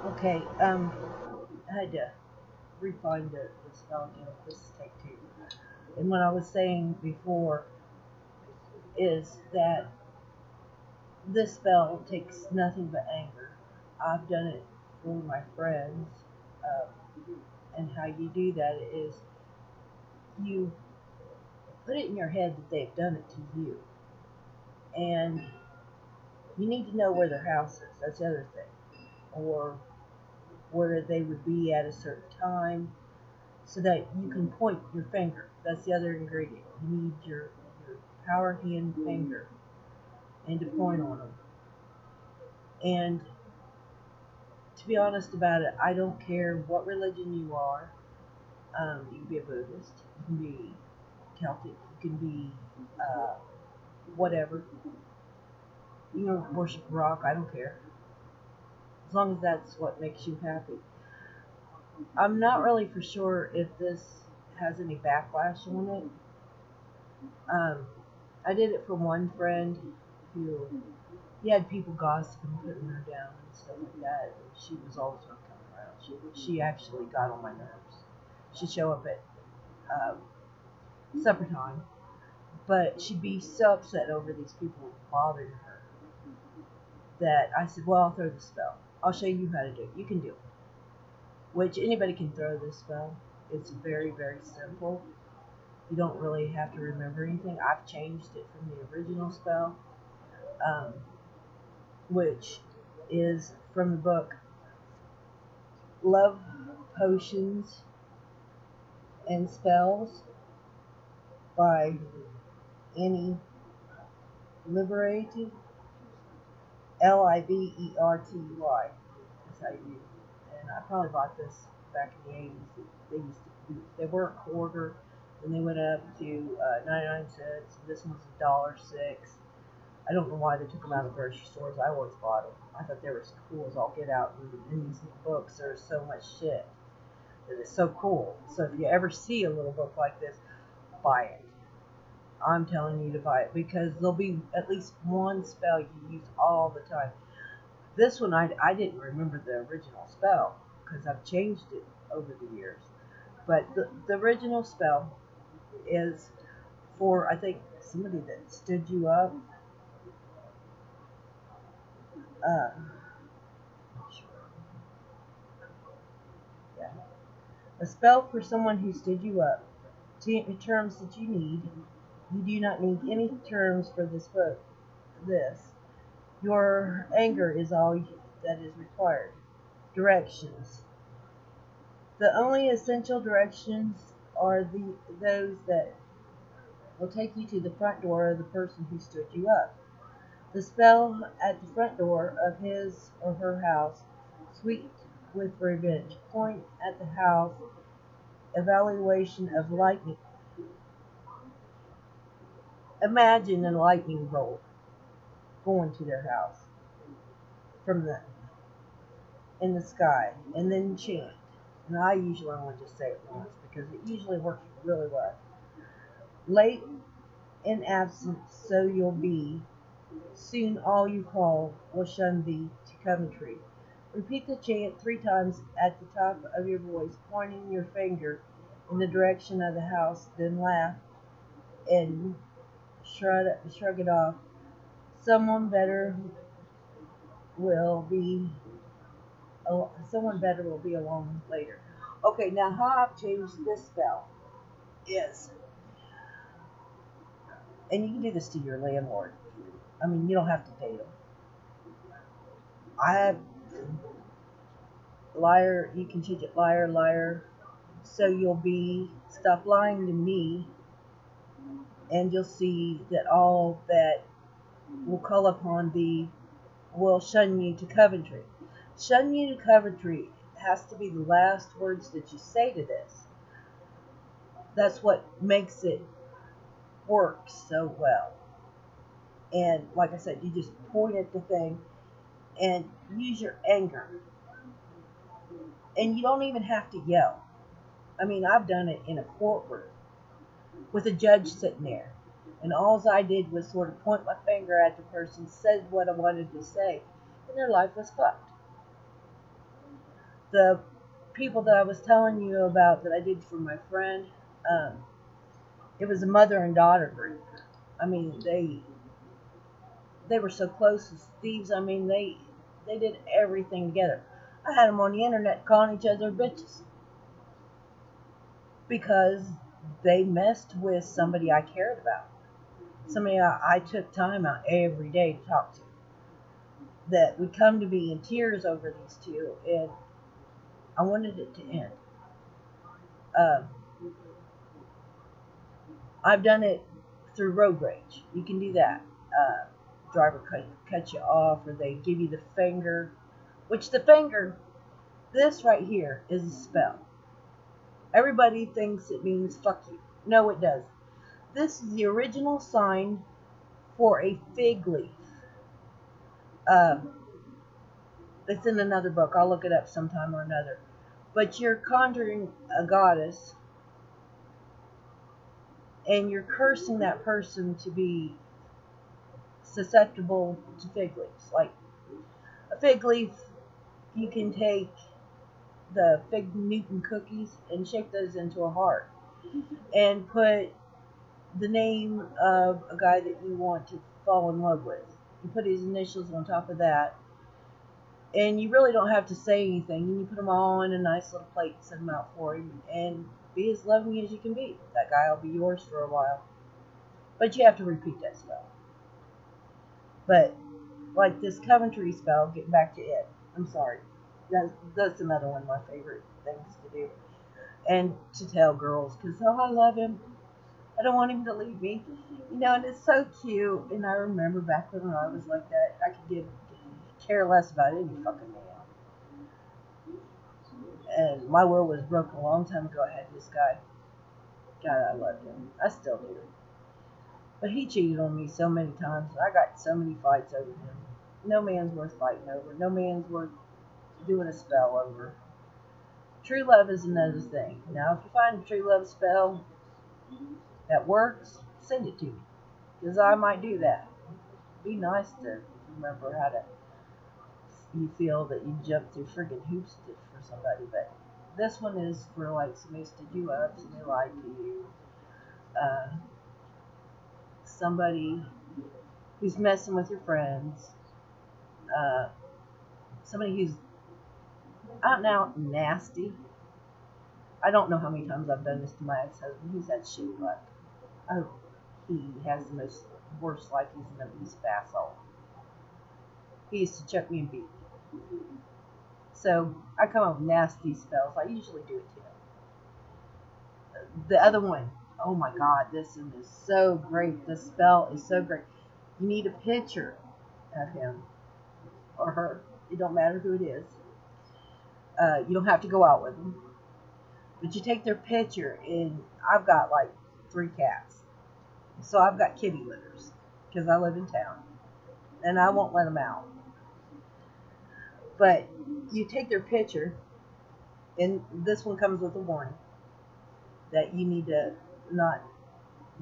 Okay, I had to refine the spell again. This is take two. And what I was saying before is that this spell takes nothing but anger. I've done it for my friends, and how you do that is you put it in your head that they've done it to you, and you need to know where their house is. That's the other thing, or where they would be at a certain time, so that you can point your finger. That's the other ingredient. You need your power hand finger and to point on them. And to be honest about it, I don't care what religion you are. You can be a Buddhist, you can be Celtic, you can be whatever. You know, worship rock, I don't care. As long as that's what makes you happy. I'm not really for sure if this has any backlash on it. Um, I did it for one friend who he had people gossiping, putting her down and stuff like that. And she was always not coming around. She actually got on my nerves. She'd show up at supper time, but she'd be so upset over these people bothering her that I said, well, I'll throw the spell. I'll show you how to do it. You can do it. Which anybody can throw this spell. It's very, very simple. You don't really have to remember anything. I've changed it from the original spell, um, which is from the book Love Potions and Spells by Annie Liberty. Liverty. That's how you. And I probably bought this back in the 80s. They were a quarter, then they went up to 99 cents. This one's $1.06. I don't know why they took them out of grocery stores. I always bought them. I thought they were as cool as all get out. In these books, there's so much shit that is so cool. So if you ever see a little book like this, buy it. I'm telling you to buy it because there'll be at least one spell you use all the time. This one I didn't remember the original spell because I've changed it over the years. But the original spell is for, I think, somebody that stood you up. Uh, yeah. A spell for someone who stood you up. Terms that you need. You do not need any terms for this book. This. Your anger is all that is required. Directions. The only essential directions are those that will take you to the front door of the person who stood you up. The spell at the front door of his or her house, sweet with revenge. Point at the house, evaluation of lightning. Imagine a lightning bolt going to their house from the in the sky, and then chant. And I usually only just say it once because it usually works really well. Late in absence, so you'll be. Soon all you call will shun thee to Coventry. Repeat the chant 3 times at the top of your voice, pointing your finger in the direction of the house, then laugh and shrug it off. Someone better will be someone better will be along later. Okay, now how I've changed this spell is, and you can do this to your landlord. I mean, you don't have to date them. I have liar. You can change it liar, liar. So you'll be stop lying to me, and you'll see that all that will call upon thee will shun you to Coventry. Shun you to Coventry has to be the last words that you say to this. That's what makes it work so well. And like I said, you just point at the thing and use your anger. And you don't even have to yell. I mean, I've done it in a courtroom with a judge sitting there. And all I did was sort of point my finger at the person, said what I wanted to say, and their life was fucked. The people that I was telling you about that I did for my friend, um, it was a mother and daughter group. I mean, they were so close as thieves. I mean, they did everything together. I had them on the internet calling each other bitches because they messed with somebody I cared about, somebody I took time out every day to talk to. That would come to me in tears over these two, and I wanted it to end. Um, I've done it through road rage. You can do that. Driver cut you off, or they give you the finger, which the finger, this right here, is a spell. Everybody thinks it means fuck you. No, it does. This is the original sign for a fig leaf. Um, it's in another book. I'll look it up sometime or another. But you're conjuring a goddess, and you're cursing that person to be susceptible to fig leaves. Like a fig leaf, you can take the fig Newton cookies and shape those into a heart and put the name of a guy that you want to fall in love with. You put his initials on top of that, and you really don't have to say anything. You put them all in a nice little plate and send them out for him, and be as loving as you can be. That guy will be yours for a while, but you have to repeat that spell. But like this Coventry spell, getting back to it, I'm sorry, that's another one of my favorite things to do, and to tell girls, because I love him. I don't want him to leave me. And it's so cute. And I remember back when I was like that, I could care less about any fucking man. And my will was broken a long time ago. I had this guy. God, I loved him. I still do. But he cheated on me so many times. I got so many fights over him. No man's worth fighting over. No man's worth doing a spell over. True love is another thing. Now, if you find a true love spell that works, send it to me, because I might do that. Be nice to remember how to. You feel that you jumped through friggin' hoops for somebody, but this one is for like somebody stood you up, somebody lied to you, somebody who's messing with your friends, somebody who's out and out nasty. I don't know how many times I've done this to my ex-husband. He's had shitty luck. Oh, he has the most worst life. He's an abusive asshole. He used to chuck me and beat me. So I come up with nasty spells. I usually do it to him. The other one, oh my God, this one is so great. The spell is so great. You need a picture of him or her. It don't matter who it is. You don't have to go out with them. But you take their picture, and I've got like 3 cats. So I've got kitty litters because I live in town, and I won't let them out. But you take their picture, and this one comes with a warning that you need to not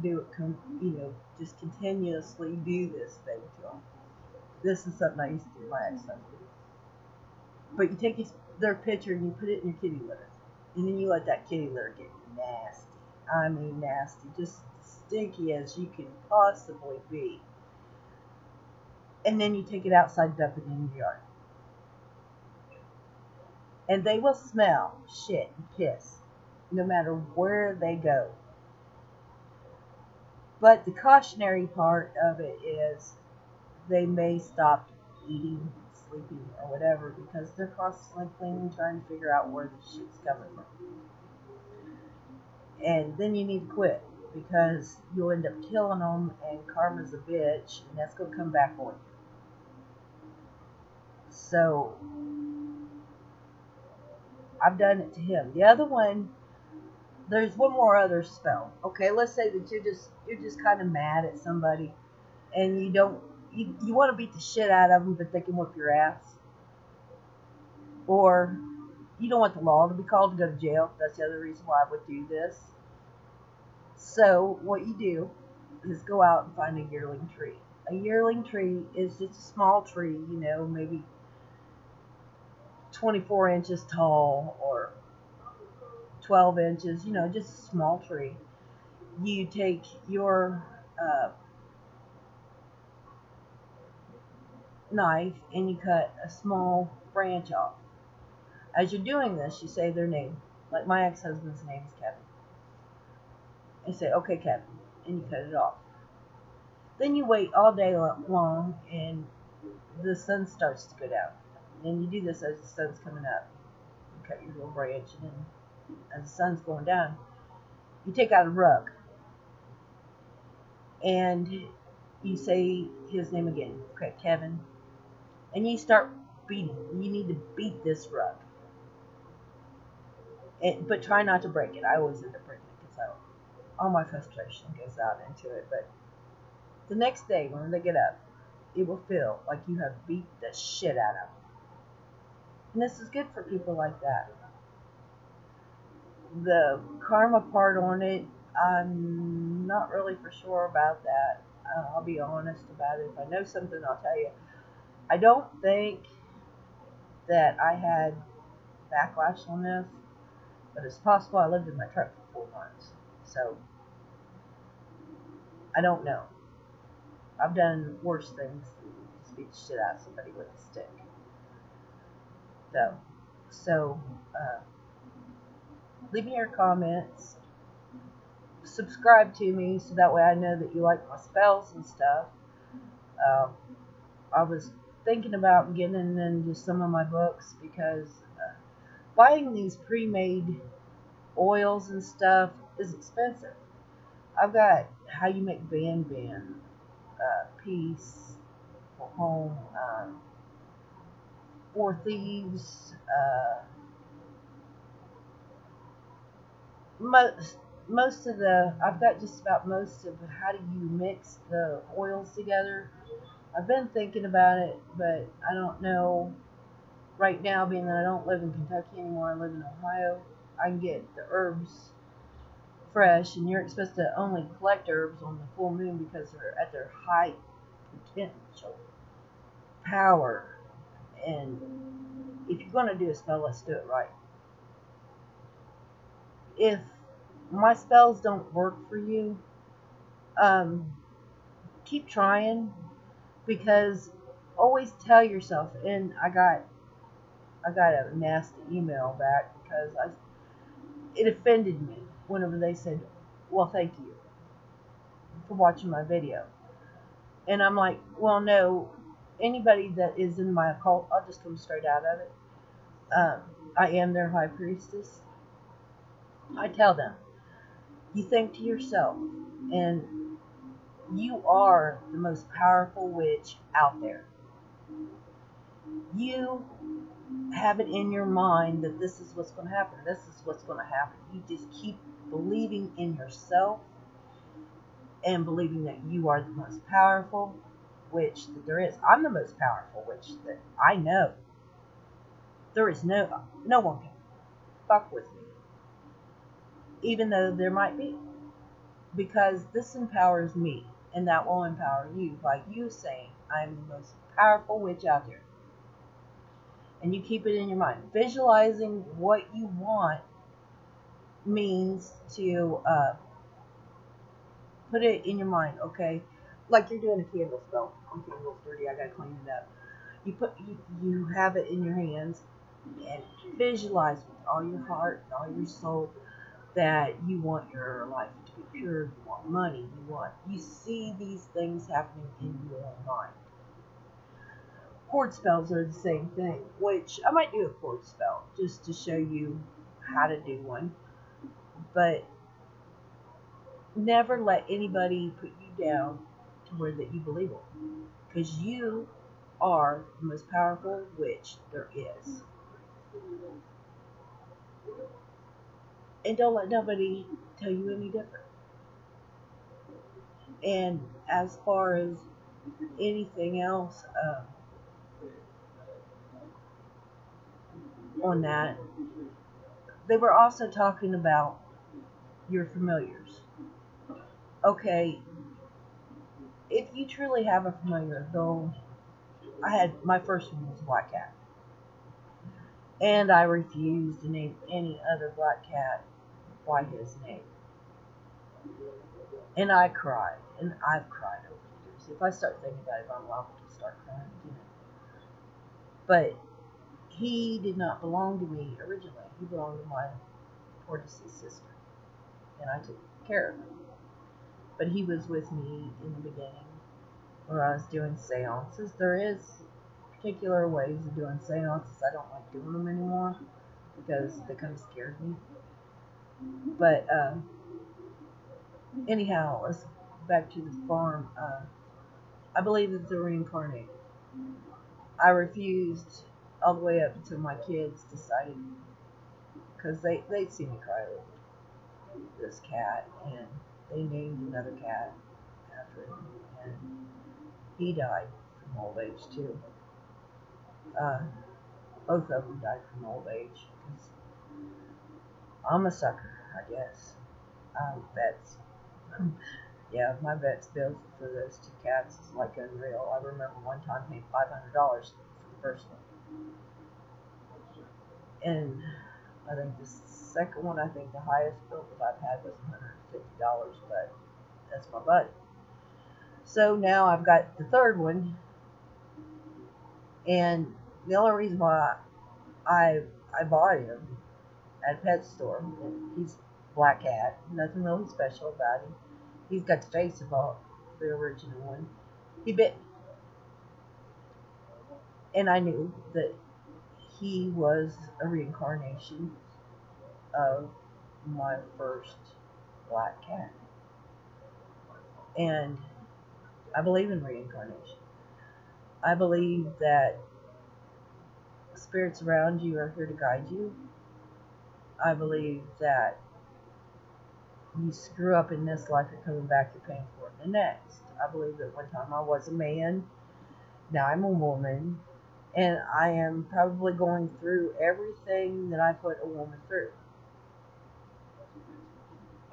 do it, just continuously do this thing to them. This is something I used to do to my ex-husband. But you take their picture and you put it in your kitty litter, and then you let that kitty litter get nasty. I mean nasty, just stinky as you can possibly be. And then you take it outside, dump it in your yard. And they will smell shit and piss no matter where they go. But the cautionary part of it is they may stop eating, sleeping, or whatever, because they're constantly cleaning, trying to figure out where the shit's coming from. And then you need to quit, because you'll end up killing them, and karma's a bitch, and that's going to come back on you. So I've done it to him. The other one, there's one more other spell. Okay, let's say that you're just kind of mad at somebody, and you want to beat the shit out of them, but they can whip your ass. Or you don't want the law to be called to go to jail. That's the other reason why I would do this. So what you do is go out and find a yearling tree. A yearling tree is just a small tree, maybe 24 inches tall or 12 inches, you know, just a small tree. You take your knife and you cut a small branch off. As you're doing this, you say their name. Like my ex-husband's name is Kevin. And you say, okay, Kevin, and you cut it off. Then you wait all day long and the sun starts to go down. And you do this as the sun's coming up. You cut your little branch, and then as the sun's going down, you take out a rug and you say his name again. Okay, Kevin. And you start beating. You need to beat this rug. But try not to break it. I always end up breaking it because all my frustration goes out into it. But the next day when they get up, it will feel like you have beat the shit out of them. And this is good for people like that. The karma part on it, I'm not really for sure about that. I'll be honest about it. If I know something, I'll tell you. I don't think that I had backlash on this, but it's possible. I lived in my truck for 4 months, so I don't know. I've done worse things than just beat the shit out of somebody with a stick. So leave me your comments. Subscribe to me so that way I know that you like my spells and stuff. I was thinking about getting into some of my books because buying these pre-made oils and stuff is expensive. I've got How You Make Van, Peace, For Home, For Thieves, most of I've got just about most of how do you mix the oils together. I've been thinking about it, but I don't know right now, being that I don't live in Kentucky anymore, I live in Ohio. I can get the herbs fresh, and you're supposed to only collect herbs on the full moon because they're at their high potential power. And if you're going to do a spell, let's do it right. If my spells don't work for you, keep trying, because always tell yourself. And I got a nasty email back because it offended me whenever they said, well, thank you for watching my video. And I'm like, well, no, anybody that is in my occult, I'll just come straight out of it. I am their high priestess. I tell them, you think to yourself, and you are the most powerful witch out there. You have it in your mind that this is what's going to happen. This is what's going to happen. You just keep believing in yourself and believing that you are the most powerful witch that there is. I'm the most powerful witch that I know. There is no one can fuck with me, even though there might be, because this empowers me, and that will empower you by you saying, I'm the most powerful witch out there. And you keep it in your mind. Visualizing what you want means to put it in your mind, okay? Like you're doing a candle spell. My candle's dirty, I gotta clean it up. You have it in your hands and visualize with all your heart and all your soul that you want your life to be pure, you want money, you see these things happening in your own mind. Cord spells are the same thing, which I might do a cord spell just to show you how to do one. But never let anybody put you down to where that you believe it, because you are the most powerful witch there is. And don't let nobody tell you any different. And as far as anything else on that, they were also talking about your familiars. Okay, if you truly have a familiar, though, my first one was a black cat. And I refuse to name any other black cat by his name. And I cried, and I've cried over the years. If I start thinking about it, I'm liable to start crying again. But he did not belong to me originally. He belonged to my poor deceased sister, and I took care of him. But he was with me in the beginning when I was doing seances. There is particular ways of doing seances. I don't like doing them anymore because they kind of scared me. But anyhow, let's back to the farm. I believe that they're reincarnated. I refused all the way up until my kids decided, because they'd see me cry over this cat, and they named another cat after him, and he died from old age too. Both of them died from old age. I'm a sucker, I guess. Vets. Yeah, my vet's bill for those two cats is like unreal. I remember one time paying $500 for the first one. And I think the second one, I think the highest bill that I've had was $150, but that's my buddy. So now I've got the third one, and the only reason why I bought him at a pet store, he's a black cat, nothing really special about him. He's got the face of the original one. He bit me. And I knew that he was a reincarnation of my first black cat. And I believe in reincarnation. I believe that spirits around you are here to guide you. I believe that you screw up in this life, you're coming back, you're paying for it in the next. I believe that one time I was a man, now I'm a woman, and I am probably going through everything that I put a woman through.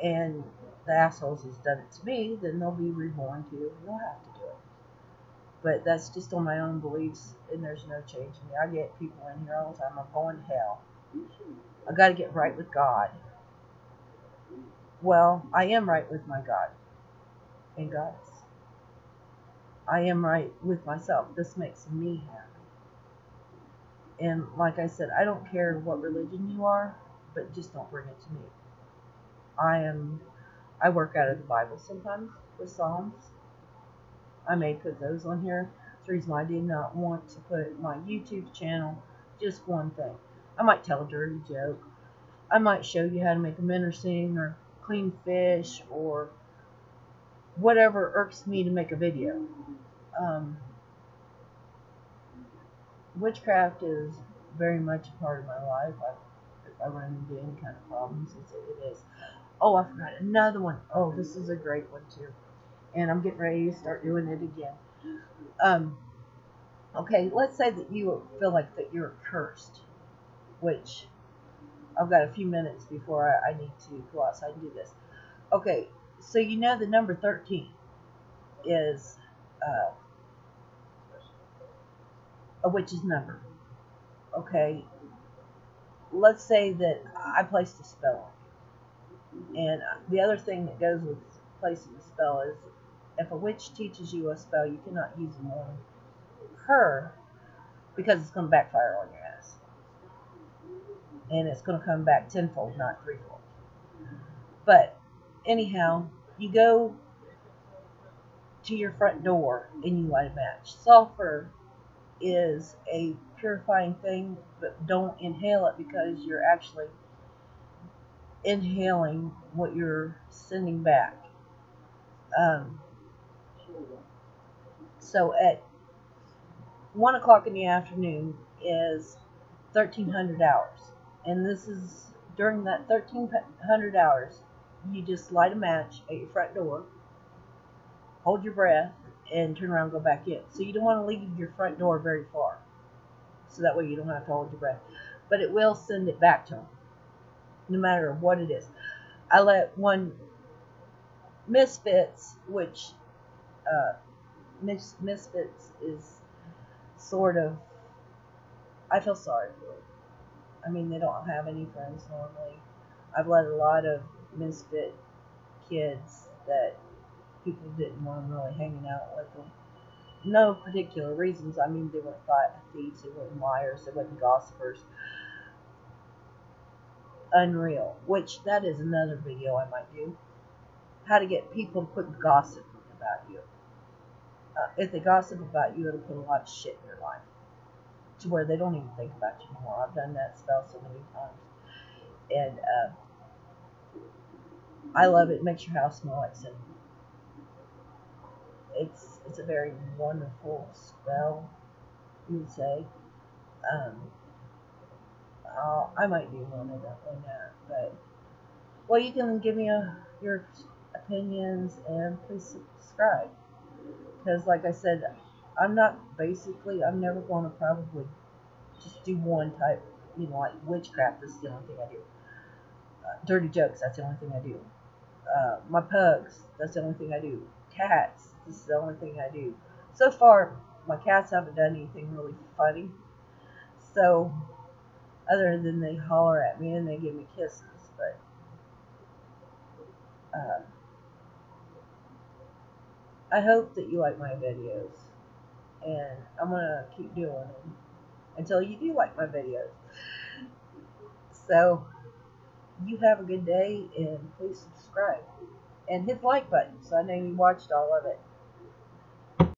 And the assholes has done it to me, then they'll be reborn too, and they'll have to do it. But that's just on my own beliefs, and there's no changing me. I get people in here all the time, I'm going to hell. I got to get right with God. Well, I am right with my God and goddess. I am right with myself. This makes me happy. And like I said, I don't care what religion you are, but just don't bring it to me. I work out of the Bible sometimes with Psalms. I may put those on here. That's the reason why I did not want to put my YouTube channel just one thing. I might tell a dirty joke. I might show you how to make a minnow sing or clean fish or whatever irks me to make a video. Witchcraft is very much a part of my life. If I run into any kind of problems, it is. Oh, I forgot another one. Oh, this is a great one too. And I'm getting ready to start doing it again. Okay, let's say that you feel like that you're cursed, which I've got a few minutes before I need to go outside and do this. Okay, so you know the number 13 is a witch's number. Okay, let's say that I placed a spell on you. And the other thing that goes with placing a spell is if a witch teaches you a spell, you cannot use them on her because it's going to backfire on your ass. And it's going to come back tenfold, not threefold. But anyhow, you go to your front door and you light a match. Sulfur is a purifying thing, but don't inhale it because you're actually inhaling what you're sending back. So at 1 o'clock in the afternoon is 1300 hours. And this is during that 1300 hours, you just light a match at your front door, hold your breath, and turn around and go back in. So you don't want to leave your front door very far. So that way you don't have to hold your breath. But it will send it back to them, no matter what it is. I let one Misfits, which Misfits is sort of, I feel sorry for it. I mean, they don't have any friends normally. I've let a lot of misfit kids that people didn't want them really hanging out with them. No particular reasons. I mean, they weren't thieves, they weren't liars, they weren't gossipers. Unreal. Which, that is another video I might do. How to get people to quit gossiping about you. If they gossip about you, it'll put a lot of shit in your life. To where they don't even think about you anymore. I've done that spell so many times. And I love it. It makes your house smell like cinnamon. It's a very wonderful spell, you would say. I might do one of that, but well, you can give me your opinions and please subscribe because, like I said, I'm never going to probably just do one type, like witchcraft. That's the only thing I do. Dirty jokes. That's the only thing I do. My pugs. That's the only thing I do. Cats. This is the only thing I do. So far, my cats haven't done anything really funny. So, other than they holler at me and they give me kisses, but I hope that you like my videos, and I'm gonna keep doing them until you do like my videos. So, you have a good day, and please subscribe and hit the like button so I know you watched all of it.